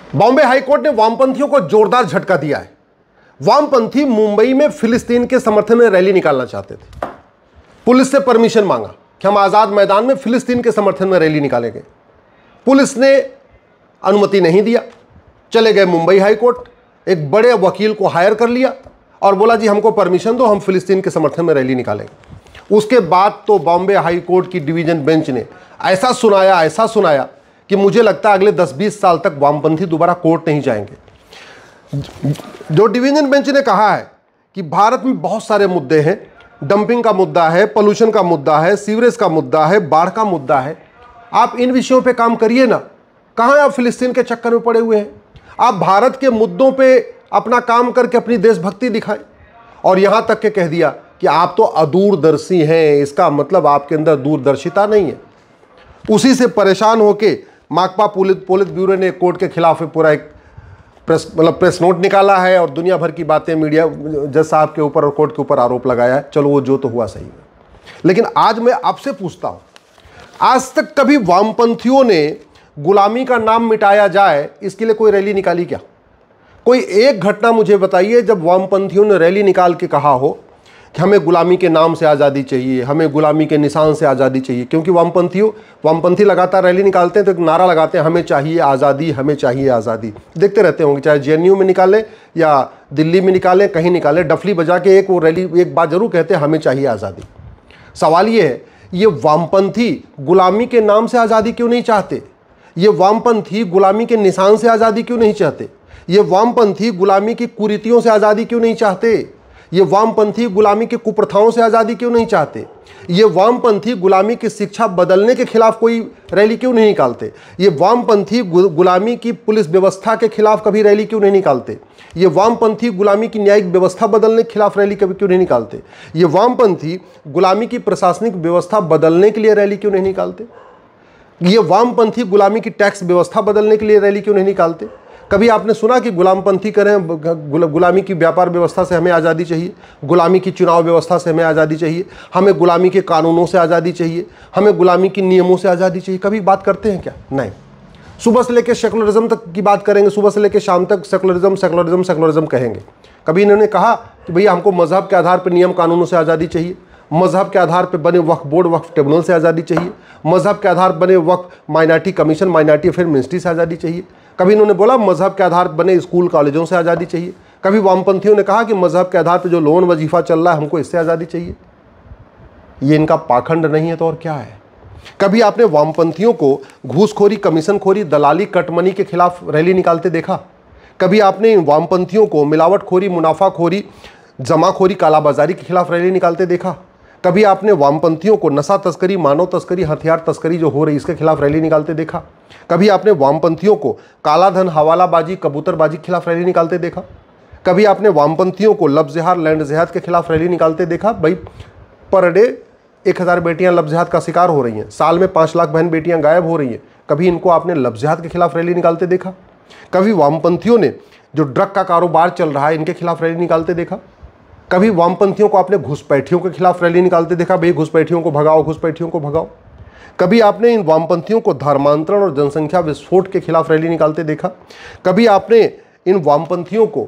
Bombay high court ने वामपंथियों को जोरदार झटका दिया है। वामपंथी मुंबई में फिलिस्तीन के समर्थन में रैली निकालना चाहते थे। पुलिस से परमिशन मांगा कि हम आजाद मैदान में फिलिस्तीन के समर्थन में रैली निकालेंगे। पुलिस ने अनुमति नहीं दिया। चले गए मुंबई हाईकोर्ट, एक बड़े वकील को हायर कर लिया और बोला जी हमको परमिशन दो, हम फिलिस्तीन के समर्थन में रैली निकालेंगे। उसके बाद तो बॉम्बे हाईकोर्ट की डिवीजन बेंच ने ऐसा सुनाया कि मुझे लगता है अगले 10-20 साल तक वामपंथी दोबारा कोर्ट नहीं जाएंगे। जो डिवीजन बेंच ने कहा है कि भारत में बहुत सारे मुद्दे हैं, डंपिंग का मुद्दा है, पोल्यूशन का मुद्दा है, सीवरेज का मुद्दा है, बाढ़ का मुद्दा है, आप इन विषयों पे काम करिए ना। कहाँ आप फिलिस्तीन के चक्कर में पड़े हुए हैं? आप भारत के मुद्दों पे अपना काम करके अपनी देशभक्ति दिखाएं। और यहाँ तक के कह दिया कि आप तो अदूरदर्शी हैं, इसका मतलब आपके अंदर दूरदर्शिता नहीं है। उसी से परेशान होके माकपा पोलित ब्यूरो ने कोर्ट के खिलाफ पूरा एक प्रेस नोट निकाला है और दुनिया भर की बातें मीडिया जज साहब के ऊपर और कोर्ट के ऊपर आरोप लगाया है। चलो वो जो तो हुआ सही है। लेकिन आज मैं आपसे पूछता हूं, आज तक कभी वामपंथियों ने गुलामी का नाम मिटाया जाए इसके लिए कोई रैली निकाली क्या? कोई एक घटना मुझे बताइए जब वामपंथियों ने रैली निकाल के कहा हो कि हमें गुलामी के नाम से आज़ादी चाहिए, हमें गुलामी के निशान से आज़ादी चाहिए। क्योंकि वामपंथी लगातार रैली निकालते हैं तो एक नारा लगाते हैं, हमें चाहिए आज़ादी, हमें चाहिए आज़ादी। देखते रहते होंगे, चाहे जेएनयू में निकालें या दिल्ली में निकालें, कहीं निकालें, डफली बजा के एक वो रैली एक बात जरूर कहते हैं, हमें चाहिए आज़ादी। सवाल ये है, ये वामपंथी गुलामी के नाम से आज़ादी क्यों नहीं चाहते? ये वामपंथी गुलामी के निशान से आज़ादी क्यों नहीं चाहते? ये वामपंथी गुलामी की कुरीतियों से आज़ादी क्यों नहीं चाहते? ये वामपंथी गुलामी की कुप्रथाओं से आज़ादी क्यों नहीं चाहते? ये वामपंथी गुलामी की शिक्षा बदलने के खिलाफ कोई रैली क्यों नहीं निकालते? ये वामपंथी गुलामी की पुलिस व्यवस्था के खिलाफ कभी रैली क्यों नहीं निकालते? ये वामपंथी गुलामी की न्यायिक व्यवस्था बदलने के खिलाफ रैली कभी क्यों नहीं निकालते? ये वामपंथी गुलामी की प्रशासनिक व्यवस्था बदलने के लिए रैली क्यों नहीं निकालते? ये वामपंथी गुलामी की टैक्स व्यवस्था बदलने के लिए रैली क्यों नहीं निकालते? कभी आपने सुना कि गुलामपंथी करें, गुलामी की व्यापार व्यवस्था से हमें आज़ादी चाहिए, गुलामी की चुनाव व्यवस्था से हमें आज़ादी चाहिए, हमें गुलामी के कानूनों से आज़ादी चाहिए, हमें गुलामी की नियमों से आज़ादी चाहिए? कभी बात करते हैं क्या? नहीं। सुबह से लेकर सेकुलरिज्म तक की बात करेंगे, सुबह से लेकर शाम तक सेकुलरिज्म कहेंगे। कभी इन्होंने कहा कि भैया हमको मजहब के आधार पर नियम कानूनों से आज़ादी चाहिए, मजहब के आधार पर बने वक्फ बोर्ड, वक्फ ट्रिब्यूनल से आज़ादी चाहिए, मजहब के आधार पर बने वक्फ minority commission, minority affair ministry से आज़ादी चाहिए? कभी इन्होंने बोला मजहब के आधार पर बने स्कूल कॉलेजों से आज़ादी चाहिए? कभी वामपंथियों ने कहा कि मजहब के आधार पर जो लोन वजीफा चल रहा है हमको इससे आज़ादी चाहिए? ये इनका पाखंड नहीं है तो और क्या है? कभी आपने वामपंथियों को घूसखोरी, कमीशनखोरी, दलाली, कटमनी के खिलाफ रैली निकालते देखा? कभी आपने वामपंथियों को मिलावटखोरी, मुनाफाखोरी, जमाखोरी, कालाबाजारी के खिलाफ रैली निकालते देखा? कभी आपने वामपंथियों को नशा तस्करी, मानव तस्करी, हथियार तस्करी जो हो रही इसके खिलाफ रैली निकालते देखा? कभी आपने वामपंथियों को काला धन, हवालाबाजी, कबूतरबाजी के खिलाफ रैली निकालते देखा? कभी आपने वामपंथियों को लब जिहाद, लैंड जिहाद के खिलाफ रैली निकालते देखा? भाई पर डे 1000 बेटियां लब जिहाद का शिकार हो रही हैं, साल में 5 लाख बहन बेटियां गायब हो रही हैं। कभी इनको आपने लब जिहाद के खिलाफ रैली निकालते देखा? कभी वामपंथियों ने जो ड्रग का कारोबार चल रहा है इनके खिलाफ रैली निकालते देखा? कभी वामपंथियों को आपने घुसपैठियों के खिलाफ रैली निकालते देखा? भाई घुसपैठियों को भगाओ, घुसपैठियों को भगाओ। कभी आपने इन वामपंथियों को धर्मांतरण और जनसंख्या विस्फोट के खिलाफ रैली निकालते देखा? कभी आपने इन वामपंथियों को,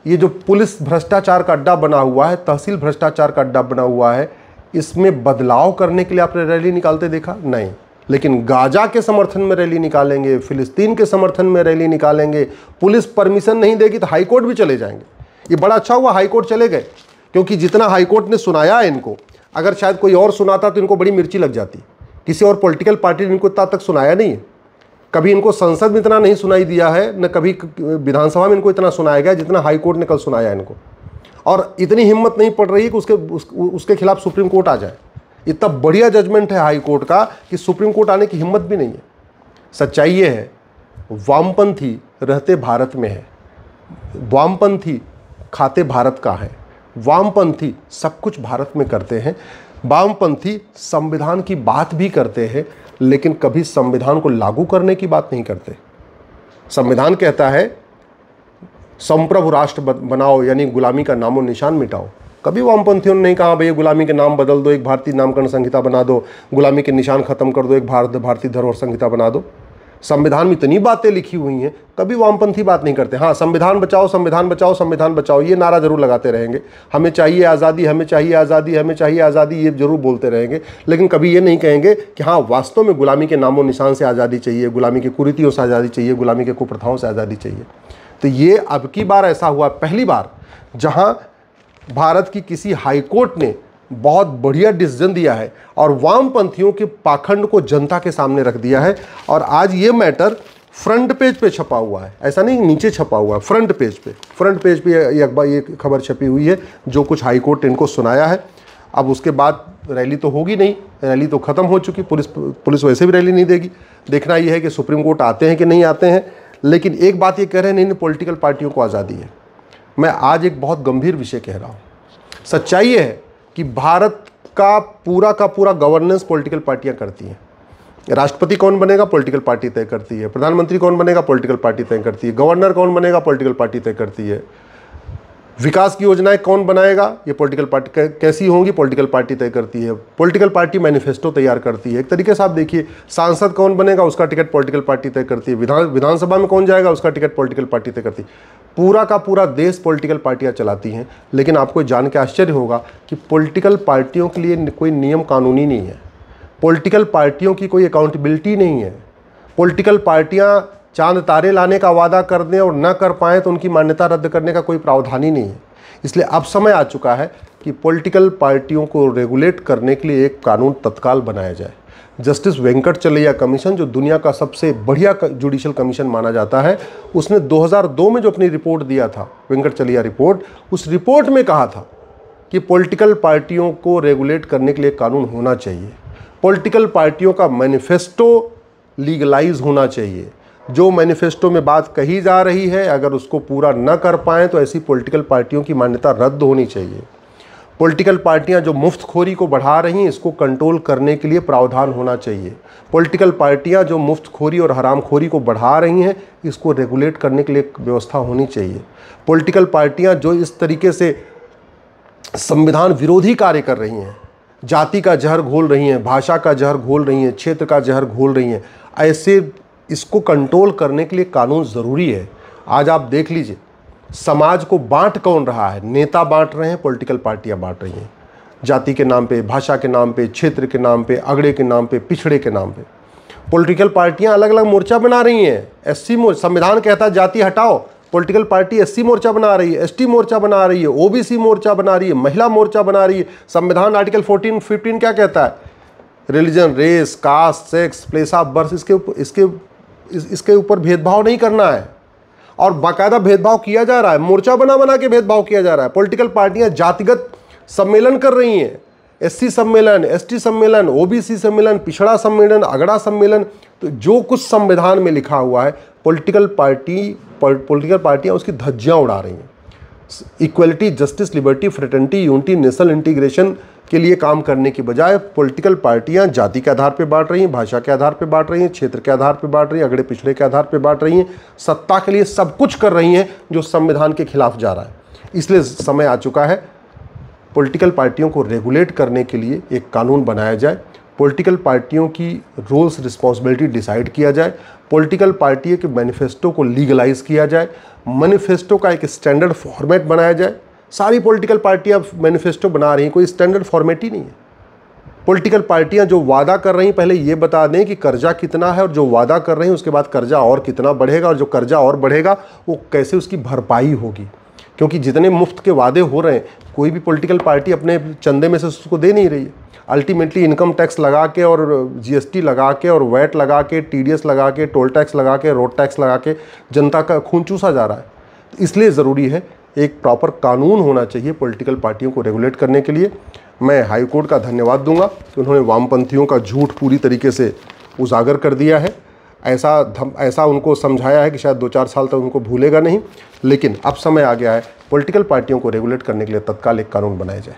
ये जो पुलिस भ्रष्टाचार का अड्डा बना हुआ है, तहसील भ्रष्टाचार का अड्डा बना हुआ है, इसमें बदलाव करने के लिए आपने रैली निकालते देखा? नहीं। लेकिन गाजा के समर्थन में रैली निकालेंगे, फिलिस्तीन के समर्थन में रैली निकालेंगे, पुलिस परमिशन नहीं देगी तो हाईकोर्ट भी चले जाएंगे। ये बड़ा अच्छा हुआ हाईकोर्ट चले गए, क्योंकि जितना हाईकोर्ट ने सुनाया है इनको, अगर शायद कोई और सुनाता तो इनको बड़ी मिर्ची लग जाती। किसी और पॉलिटिकल पार्टी ने इनको इतना तक सुनाया नहीं है। कभी इनको संसद में इतना नहीं सुनाई दिया है, न कभी विधानसभा में इनको इतना सुनाया गया जितना हाईकोर्ट ने कल सुनाया इनको। और इतनी हिम्मत नहीं पड़ रही है कि उसके खिलाफ सुप्रीम कोर्ट आ जाए। इतना बढ़िया जजमेंट है हाईकोर्ट का कि सुप्रीम कोर्ट आने की हिम्मत भी नहीं है। सच्चाई ये है, वामपंथी रहते भारत में है, वामपंथी खाते भारत का है, वामपंथी सब कुछ भारत में करते हैं, वामपंथी संविधान की बात भी करते हैं, लेकिन कभी संविधान को लागू करने की बात नहीं करते। संविधान कहता है संप्रभु राष्ट्र बनाओ, यानी गुलामी का नामो निशान मिटाओ। कभी वामपंथियों ने नहीं कहा भैया गुलामी के नाम बदल दो, एक भारतीय नामकरण संहिता बना दो, गुलामी के निशान खत्म कर दो, एक भारतीय धरोहर संहिता बना दो। संविधान में इतनी बातें लिखी हुई हैं, कभी वामपंथी बात नहीं करते। हाँ, संविधान बचाओ, संविधान बचाओ, संविधान बचाओ, ये नारा जरूर लगाते रहेंगे, हमें चाहिए आज़ादी, हमें चाहिए आज़ादी, हमें चाहिए आज़ादी, ये जरूर बोलते रहेंगे, लेकिन कभी ये नहीं कहेंगे कि हाँ वास्तव में गुलामी के नामो निशान से आज़ादी चाहिए, गुलामी की कुरीतियों से आज़ादी चाहिए, गुलामी के कुप्रथाओं से आज़ादी चाहिए। तो ये अब की बार ऐसा हुआ, पहली बार जहाँ भारत की किसी हाईकोर्ट ने बहुत बढ़िया डिसीजन दिया है और वामपंथियों के पाखंड को जनता के सामने रख दिया है। और आज ये मैटर फ्रंट पेज पे छपा हुआ है, ऐसा नहीं नीचे छपा हुआ है, फ्रंट पेज पे ये खबर छपी हुई है, जो कुछ हाईकोर्ट ने इनको सुनाया है। अब उसके बाद रैली तो होगी नहीं, रैली तो ख़त्म हो चुकी, पुलिस वैसे भी रैली नहीं देगी। देखना यह है कि सुप्रीम कोर्ट आते हैं कि नहीं आते हैं। लेकिन एक बात ये कह रहे हैं, नहीं पॉलिटिकल पार्टियों को आज़ादी है। मैं आज एक बहुत गंभीर विषय कह रहा हूँ। सच्चाई ये है कि भारत का पूरा गवर्नेंस पॉलिटिकल पार्टियां करती हैं। राष्ट्रपति कौन बनेगा, पॉलिटिकल पार्टी तय करती है। प्रधानमंत्री कौन बनेगा, पॉलिटिकल पार्टी तय करती है। गवर्नर कौन बनेगा, पॉलिटिकल पार्टी तय करती है। विकास की योजनाएं कौन बनाएगा, ये पॉलिटिकल पार्टी कैसी होंगी, पॉलिटिकल पार्टी तय करती है। पॉलिटिकल पार्टी मैनिफेस्टो तैयार करती है। एक तरीके से आप देखिए, सांसद कौन बनेगा, उसका टिकट पॉलिटिकल पार्टी तय करती है। विधानसभा में कौन जाएगा, उसका टिकट पॉलिटिकल पार्टी तय करती है। पूरा का पूरा देश पॉलिटिकल पार्टियां चलाती हैं। लेकिन आपको जान के आश्चर्य होगा कि पॉलिटिकल पार्टियों के लिए कोई नियम कानूनी नहीं है, पॉलिटिकल पार्टियों की कोई अकाउंटेबिलिटी नहीं है। पॉलिटिकल पार्टियां चांद तारे लाने का वादा कर दें और न कर पाएँ तो उनकी मान्यता रद्द करने का कोई प्रावधान ही नहीं है। इसलिए अब समय आ चुका है कि पॉलिटिकल पार्टियों को रेगुलेट करने के लिए एक कानून तत्काल बनाया जाए। जस्टिस वेंकटचलैया कमीशन, जो दुनिया का सबसे बढ़िया जुडिशल कमीशन माना जाता है, उसने 2002 में जो अपनी रिपोर्ट दिया था, वेंकटचलैया रिपोर्ट, उस रिपोर्ट में कहा था कि पॉलिटिकल पार्टियों को रेगुलेट करने के लिए कानून होना चाहिए। पॉलिटिकल पार्टियों का मैनिफेस्टो लीगलाइज होना चाहिए। जो मैनिफेस्टो में बात कही जा रही है, अगर उसको पूरा न कर पाएँ तो ऐसी पॉलिटिकल पार्टियों की मान्यता रद्द होनी चाहिए। पॉलिटिकल पार्टियां जो मुफ्तखोरी को बढ़ा रही हैं, इसको कंट्रोल करने के लिए प्रावधान होना चाहिए। पॉलिटिकल पार्टियां जो मुफ्तखोरी और हरामखोरी को बढ़ा रही हैं, इसको रेगुलेट करने के लिए व्यवस्था होनी चाहिए। पॉलिटिकल पार्टियां जो इस तरीके से संविधान विरोधी कार्य कर रही हैं, जाति का जहर घोल रही हैं, भाषा का जहर घोल रही हैं, क्षेत्र का जहर घोल रही हैं, ऐसे इसको कंट्रोल करने के लिए कानून ज़रूरी है। आज आप देख लीजिए, समाज को बांट कौन रहा है, नेता बांट रहे हैं, पॉलिटिकल पार्टियां बांट रही हैं। जाति के नाम पे, भाषा के नाम पे, क्षेत्र के नाम पे, अगड़े के नाम पे, पिछड़े के नाम पे पॉलिटिकल पार्टियां अलग अलग मोर्चा बना रही हैं। एससी संविधान कहता है जाति हटाओ, पॉलिटिकल पार्टी एससी मोर्चा बना रही है, एसटी मोर्चा बना रही है, ओबीसी मोर्चा बना रही है, महिला मोर्चा बना रही है। संविधान आर्टिकल 14-15 क्या कहता है, religion, race, caste, sex, place of birth, इसके ऊपर भेदभाव नहीं करना है। और बाकायदा भेदभाव किया जा रहा है, मोर्चा बना के भेदभाव किया जा रहा है। पॉलिटिकल पार्टियां जातिगत सम्मेलन कर रही हैं, एससी सम्मेलन, एसटी सम्मेलन, ओबीसी सम्मेलन, पिछड़ा सम्मेलन, अगड़ा सम्मेलन। तो जो कुछ संविधान में लिखा हुआ है, पॉलिटिकल पार्टियां उसकी धज्जियां उड़ा रही हैं। Equality, justice, liberty, fraternity, unity, national integration के लिए काम करने की बजाय पॉलिटिकल पार्टियां जाति के आधार पर बांट रही हैं, भाषा के आधार पर बांट रही हैं, क्षेत्र के आधार पर बांट रही हैं, अगड़े पिछड़े के आधार पर बांट रही हैं, सत्ता के लिए सब कुछ कर रही हैं जो संविधान के खिलाफ जा रहा है। इसलिए समय आ चुका है पॉलिटिकल पार्टियों को रेगुलेट करने के लिए एक कानून बनाया जाए। पॉलिटिकल पार्टियों की रोल्स रिस्पॉन्सिबिलिटी डिसाइड किया जाए। पॉलिटिकल पार्टी के मैनिफेस्टो को लीगलाइज किया जाए। मैनिफेस्टो का एक स्टैंडर्ड फॉर्मेट बनाया जाए। सारी पॉलिटिकल पार्टियां मैनिफेस्टो बना रही हैं, कोई स्टैंडर्ड फॉर्मेट ही नहीं है। पॉलिटिकल पार्टियां जो वादा कर रही हैं, पहले ये बता दें कि कर्जा कितना है, और जो वादा कर रही हैं उसके बाद कर्जा और कितना बढ़ेगा, और जो कर्जा और बढ़ेगा वो कैसे उसकी भरपाई होगी। क्योंकि जितने मुफ्त के वादे हो रहे हैं, कोई भी पॉलिटिकल पार्टी अपने चंदे में से उसको दे नहीं रही है। अल्टीमेटली इनकम टैक्स लगा के और जीएसटी लगा के और वैट लगा के, टीडीएस लगा के, टोल टैक्स लगा के, रोड टैक्स लगा के जनता का खून चूसा जा रहा है। इसलिए ज़रूरी है एक प्रॉपर कानून होना चाहिए पॉलिटिकल पार्टियों को रेगुलेट करने के लिए। मैं हाई कोर्ट का धन्यवाद दूंगा कि उन्होंने वामपंथियों का झूठ पूरी तरीके से उजागर कर दिया है। ऐसा उनको समझाया है कि शायद 2-4 साल तक उनको भूलेगा नहीं। लेकिन अब समय आ गया है पॉलिटिकल पार्टियों को रेगुलेट करने के लिए तत्काल एक कानून बनाया जाए।